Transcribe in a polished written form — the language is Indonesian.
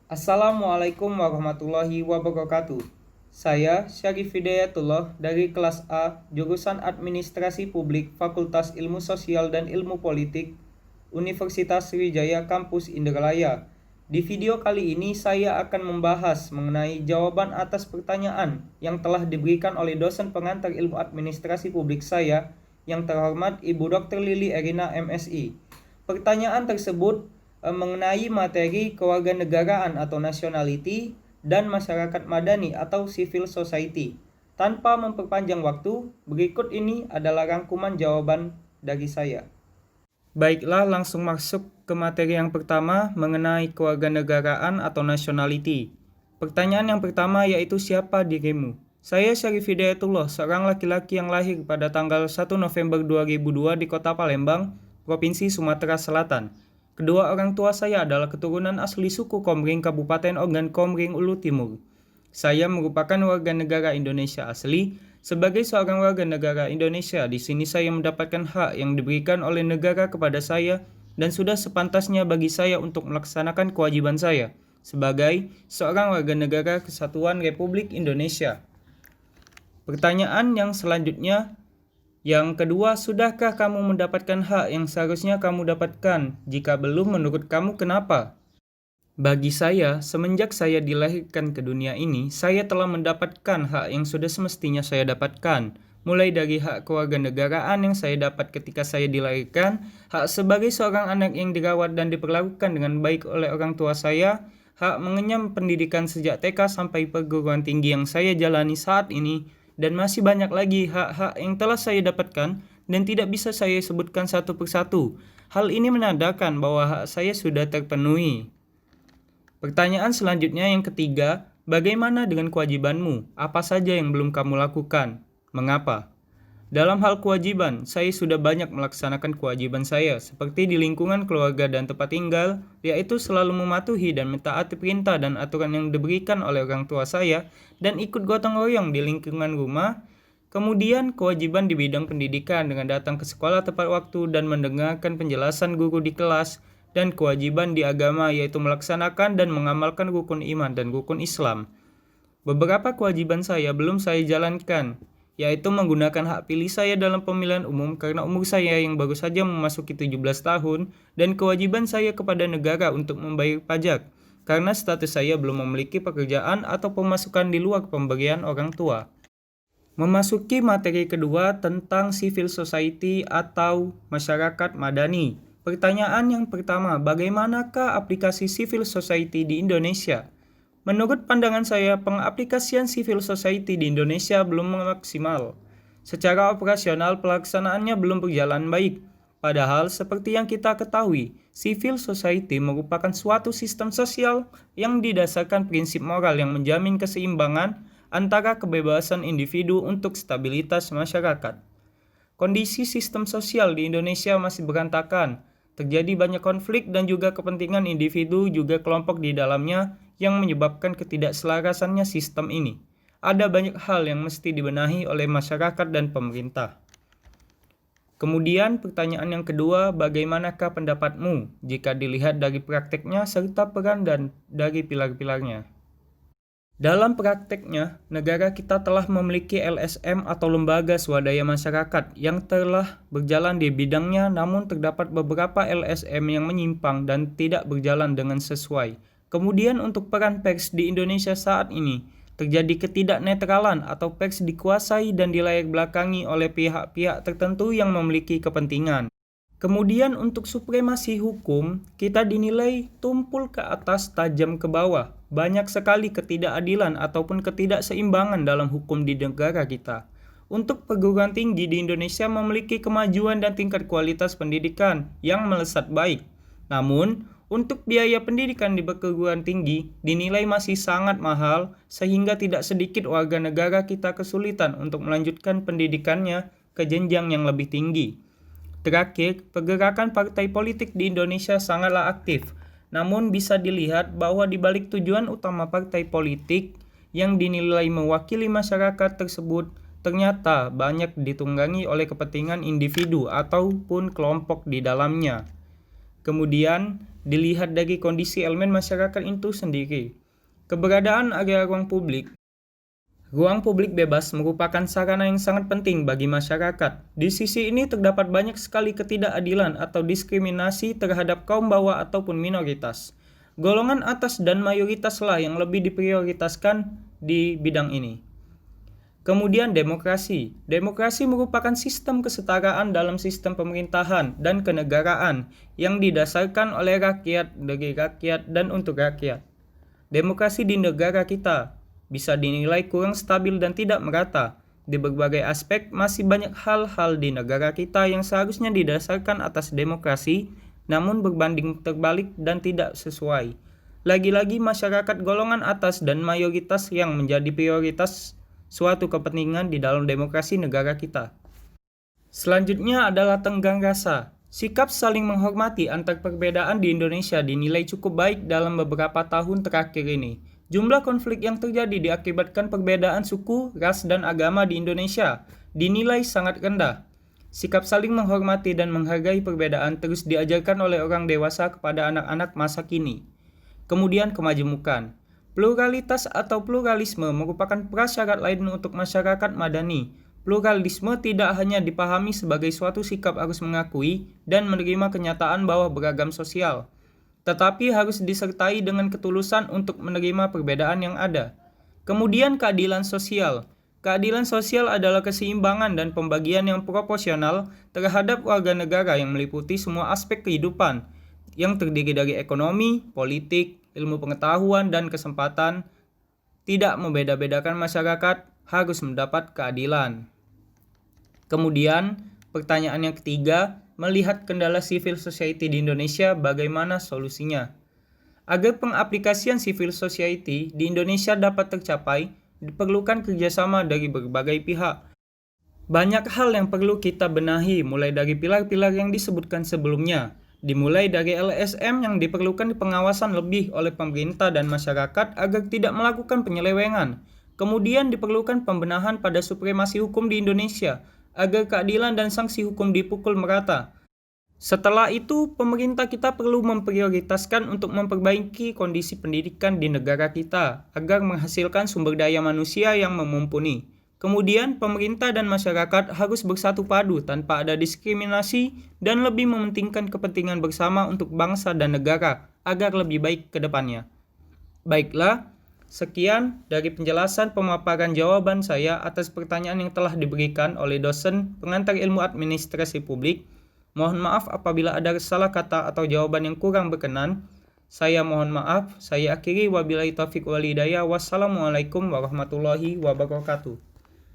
Assalamualaikum warahmatullahi wabarakatuh. Saya Syarif Hidayatullah dari kelas A, jurusan Administrasi Publik, Fakultas Ilmu Sosial dan Ilmu Politik, Universitas Sriwijaya Kampus Indralaya. Di video kali ini saya akan membahas mengenai jawaban atas pertanyaan yang telah diberikan oleh dosen pengantar ilmu administrasi publik saya, yang terhormat Ibu Dr. Lili Erina MSI. Pertanyaan tersebut mengenai materi kewarganegaraan atau nationality dan masyarakat madani atau civil society. Tanpa memperpanjang waktu, berikut ini adalah rangkuman jawaban dari saya. Baiklah, langsung masuk ke materi yang pertama mengenai kewarganegaraan atau nationality. Pertanyaan yang pertama yaitu siapa dirimu? Saya Syarif Hidayatullah, seorang laki-laki yang lahir pada tanggal 1 November 2002 di kota Palembang, Provinsi Sumatera Selatan. Kedua orang tua saya adalah keturunan asli suku Komering, Kabupaten Ogan Komering Ulu Timur. Saya merupakan warga negara Indonesia asli. Sebagai seorang warga negara Indonesia, di sini saya mendapatkan hak yang diberikan oleh negara kepada saya dan sudah sepantasnya bagi saya untuk melaksanakan kewajiban saya sebagai seorang warga negara Kesatuan Republik Indonesia. Pertanyaan yang selanjutnya, yang kedua, sudahkah kamu mendapatkan hak yang seharusnya kamu dapatkan? Jika belum, menurut kamu kenapa? Bagi saya, semenjak saya dilahirkan ke dunia ini, saya telah mendapatkan hak yang sudah semestinya saya dapatkan. Mulai dari hak kewarganegaraan yang saya dapat ketika saya dilahirkan, hak sebagai seorang anak yang dirawat dan diperlakukan dengan baik oleh orang tua saya, hak mengenyam pendidikan sejak TK sampai perguruan tinggi yang saya jalani saat ini, dan masih banyak lagi hak-hak yang telah saya dapatkan dan tidak bisa saya sebutkan satu persatu. Hal ini menandakan bahwa hak saya sudah terpenuhi. Pertanyaan selanjutnya yang ketiga, bagaimana dengan kewajibanmu? Apa saja yang belum kamu lakukan? Mengapa? Dalam hal kewajiban, saya sudah banyak melaksanakan kewajiban saya, seperti di lingkungan keluarga dan tempat tinggal, yaitu selalu mematuhi dan mentaati perintah dan aturan yang diberikan oleh orang tua saya, dan ikut gotong royong di lingkungan rumah. Kemudian, kewajiban di bidang pendidikan dengan datang ke sekolah tepat waktu dan mendengarkan penjelasan guru di kelas, dan kewajiban di agama yaitu melaksanakan dan mengamalkan rukun iman dan rukun Islam. Beberapa kewajiban saya belum saya jalankan, yaitu menggunakan hak pilih saya dalam pemilihan umum karena umur saya yang baru saja memasuki 17 tahun, dan kewajiban saya kepada negara untuk membayar pajak, karena status saya belum memiliki pekerjaan atau pemasukan di luar pemberian orang tua. Memasuki materi kedua tentang civil society atau masyarakat madani. Pertanyaan yang pertama, bagaimanakah aplikasi civil society di Indonesia? Menurut pandangan saya, pengaplikasian civil society di Indonesia belum maksimal. Secara operasional, pelaksanaannya belum berjalan baik. Padahal, seperti yang kita ketahui, civil society merupakan suatu sistem sosial yang didasarkan prinsip moral yang menjamin keseimbangan antara kebebasan individu untuk stabilitas masyarakat. Kondisi sistem sosial di Indonesia masih berantakan. Terjadi banyak konflik dan juga kepentingan individu juga kelompok di dalamnya yang menyebabkan ketidakselarasannya sistem ini. Ada banyak hal yang mesti dibenahi oleh masyarakat dan pemerintah. Kemudian pertanyaan yang kedua, bagaimanakah pendapatmu jika dilihat dari prakteknya serta peran dan dari pilar-pilarnya? Dalam prakteknya, negara kita telah memiliki LSM atau lembaga swadaya masyarakat yang telah berjalan di bidangnya, namun terdapat beberapa LSM yang menyimpang dan tidak berjalan dengan sesuai. Kemudian untuk peran pers di Indonesia saat ini, terjadi ketidaknetralan atau pers dikuasai dan dilayakbelakangi oleh pihak-pihak tertentu yang memiliki kepentingan. Kemudian untuk supremasi hukum, kita dinilai tumpul ke atas tajam ke bawah. Banyak sekali ketidakadilan ataupun ketidakseimbangan dalam hukum di negara kita. Untuk perguruan tinggi di Indonesia memiliki kemajuan dan tingkat kualitas pendidikan yang melesat baik. Namun, untuk biaya pendidikan di perguruan tinggi dinilai masih sangat mahal sehingga tidak sedikit warga negara kita kesulitan untuk melanjutkan pendidikannya ke jenjang yang lebih tinggi. Terakhir, pergerakan partai politik di Indonesia sangatlah aktif. Namun bisa dilihat bahwa di balik tujuan utama partai politik yang dinilai mewakili masyarakat tersebut, ternyata banyak ditunggangi oleh kepentingan individu ataupun kelompok di dalamnya. Kemudian, dilihat dari kondisi elemen masyarakat itu sendiri. Keberadaan area ruang publik bebas merupakan sarana yang sangat penting bagi masyarakat. Di sisi ini terdapat banyak sekali ketidakadilan atau diskriminasi terhadap kaum bawah ataupun minoritas. Golongan atas dan mayoritaslah yang lebih diprioritaskan di bidang ini. Kemudian demokrasi. Demokrasi merupakan sistem kesetaraan dalam sistem pemerintahan dan kenegaraan yang didasarkan oleh rakyat, dari rakyat, dan untuk rakyat. Demokrasi di negara kita bisa dinilai kurang stabil dan tidak merata. Di berbagai aspek masih banyak hal-hal di negara kita yang seharusnya didasarkan atas demokrasi, namun berbanding terbalik dan tidak sesuai. Lagi-lagi masyarakat golongan atas dan mayoritas yang menjadi prioritas suatu kepentingan di dalam demokrasi negara kita. Selanjutnya adalah tenggang rasa. Sikap saling menghormati antar perbedaan di Indonesia dinilai cukup baik dalam beberapa tahun terakhir ini. Jumlah konflik yang terjadi diakibatkan perbedaan suku, ras, dan agama di Indonesia dinilai sangat rendah. Sikap saling menghormati dan menghargai perbedaan terus diajarkan oleh orang dewasa kepada anak-anak masa kini. Kemudian kemajemukan. Pluralitas atau pluralisme merupakan prasyarat lain untuk masyarakat madani. Pluralisme tidak hanya dipahami sebagai suatu sikap harus mengakui dan menerima kenyataan bahwa beragam sosial, tetapi harus disertai dengan ketulusan untuk menerima perbedaan yang ada. Kemudian keadilan sosial. Keadilan sosial adalah keseimbangan dan pembagian yang proporsional terhadap warga negara yang meliputi semua aspek kehidupan, yang terdiri dari ekonomi, politik, ilmu pengetahuan, dan kesempatan. Tidak membeda-bedakan masyarakat, harus mendapat keadilan. Kemudian, pertanyaan yang ketiga, melihat kendala civil society di Indonesia, bagaimana solusinya? Agar pengaplikasian civil society di Indonesia dapat tercapai, diperlukan kerjasama dari berbagai pihak. Banyak hal yang perlu kita benahi, mulai dari pilar-pilar yang disebutkan sebelumnya. Dimulai dari LSM yang diperlukan pengawasan lebih oleh pemerintah dan masyarakat agar tidak melakukan penyelewengan. Kemudian diperlukan pembenahan pada supremasi hukum di Indonesia, agar keadilan dan sanksi hukum dipukul merata. Setelah itu, pemerintah kita perlu memprioritaskan untuk memperbaiki kondisi pendidikan di negara kita, agar menghasilkan sumber daya manusia yang mumpuni. Kemudian, pemerintah dan masyarakat harus bersatu padu tanpa ada diskriminasi dan lebih mementingkan kepentingan bersama untuk bangsa dan negara agar lebih baik ke depannya. Baiklah, sekian dari penjelasan pemaparan jawaban saya atas pertanyaan yang telah diberikan oleh dosen pengantar ilmu administrasi publik. Mohon maaf apabila ada salah kata atau jawaban yang kurang berkenan. Saya mohon maaf. Saya akhiri, wabillahi taufiq wal hidayah. Wassalamualaikum warahmatullahi wabarakatuh.